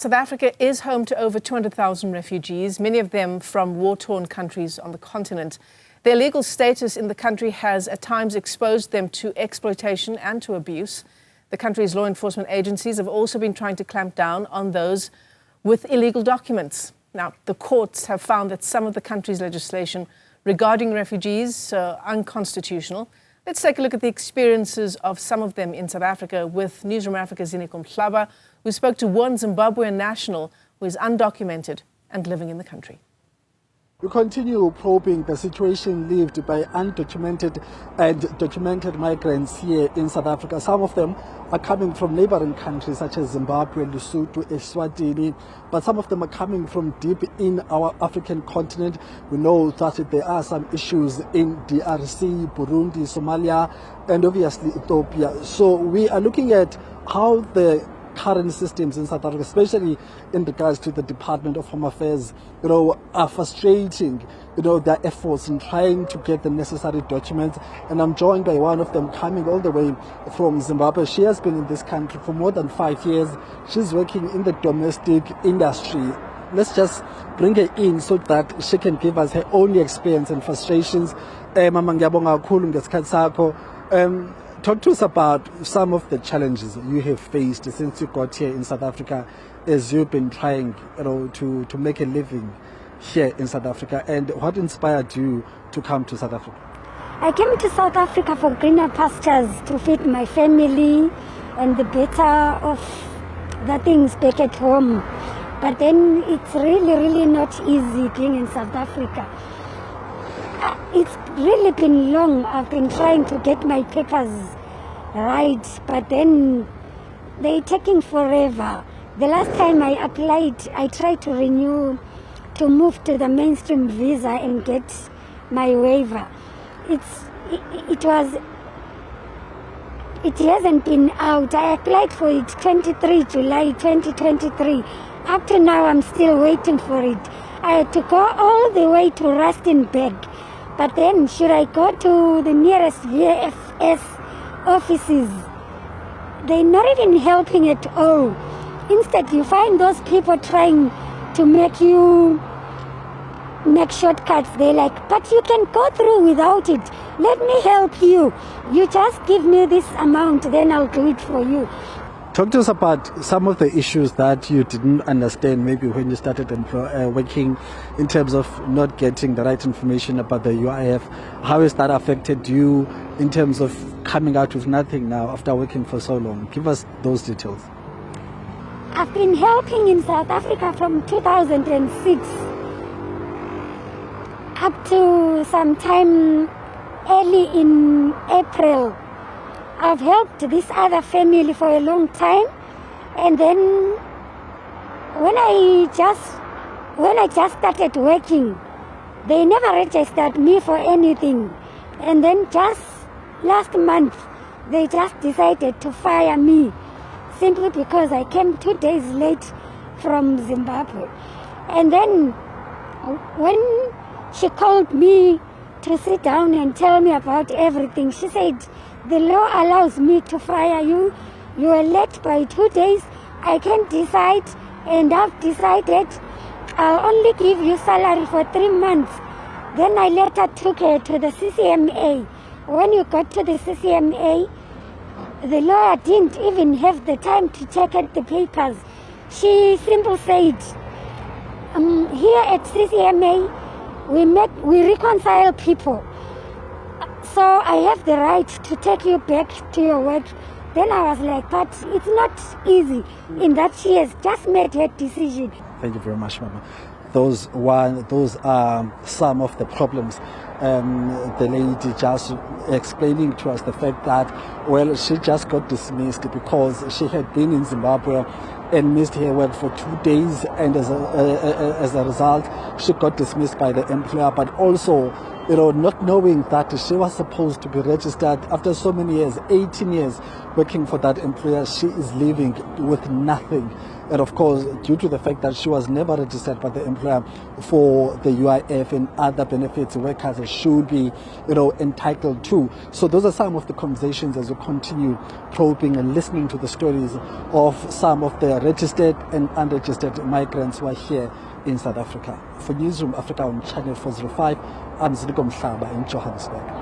South Africa is home to over 200,000 refugees, many of them from war-torn countries on the continent. Their legal status in the country has at times exposed them to exploitation and to abuse. The country's law enforcement agencies have also been trying to clamp down on those with illegal documents. Now, the courts have found that some of the country's legislation regarding refugees are unconstitutional. Let's take a look at the experiences of some of them in South Africa with Newzroom Afrika's Ziniko Mhlaba, who spoke to one Zimbabwean national who is undocumented and living in the country. We continue probing the situation lived by undocumented and documented migrants here in South Africa. Some of them are coming from neighboring countries such as Zimbabwe, Lesotho, Eswatini, but some of them are coming from deep in our African continent. We know that there are some issues in DRC, Burundi, Somalia, and obviously Ethiopia. So we are looking at how the current systems in South Africa, especially in regards to the Department of Home Affairs, are frustrating, their efforts in trying to get the necessary documents. And I'm joined by one of them coming all the way from Zimbabwe. She has been in this country for more than 5 years. She's working in the domestic industry. Let's just bring her in so that she can give us her own experience and frustrations. Mama ngiyabonga kakhulu ngesikhathi sakho. Talk to us about some of the challenges you have faced since you got here in South Africa as you've been trying to make a living here in South Africa, and what inspired you to come to South Africa? I came to South Africa for greener pastures, to feed my family and the better of the things back at home. But then it's really not easy being in South Africa. It's really been long. I've been trying to get my papers right, but then they're taking forever. The last time I applied, I tried to renew, to move to the mainstream visa and get my waiver. It hasn't been out. I applied for it 23 July 2023. Up to now, I'm still waiting for it. I had to go all the way to Rustenburg. But then, should I go to the nearest VFS offices? They're not even helping at all. Instead, you find those people trying to make you make shortcuts. They're like, but you can go through without it. Let me help you. You just give me this amount, then I'll do it for you. Talk to us about some of the issues that you didn't understand maybe when you started working, in terms of not getting the right information about the UIF. How has that affected you in terms of coming out with nothing now after working for so long? Give us those details. I've been helping in South Africa from 2006 up to sometime early in April. I've helped this other family for a long time, and then when I just started working, they never registered me for anything. And then just last month, they just decided to fire me simply because I came 2 days late from Zimbabwe. And then when she called me to sit down and tell me about everything, she said, the law allows me to fire you. You are late by 2 days. I can decide, and I've decided I'll only give you salary for 3 months. Then I later took her to the CCMA. When you got to the CCMA, the lawyer didn't even have the time to check out the papers. She simply said, here at CCMA, we reconcile people. So I have the right to take you back to your work. Then I was like, but it's not easy in that she has just made her decision. Thank you very much, Mama. Those are some of the problems. The lady just explaining to us the fact that, well, she just got dismissed because she had been in Zimbabwe and missed her work for 2 days, and as a result, she got dismissed by the employer, but also not knowing that she was supposed to be registered after so many years, 18 years, working for that employer, she is leaving with nothing. And of course, due to the fact that she was never registered by the employer for the UIF and other benefits workers should be, entitled to. So those are some of the conversations as we continue probing and listening to the stories of some of the registered and unregistered migrants who are here in South Africa. For Newzroom Afrika on Channel 405, I'm Ziniko Mhlaba in Johannesburg.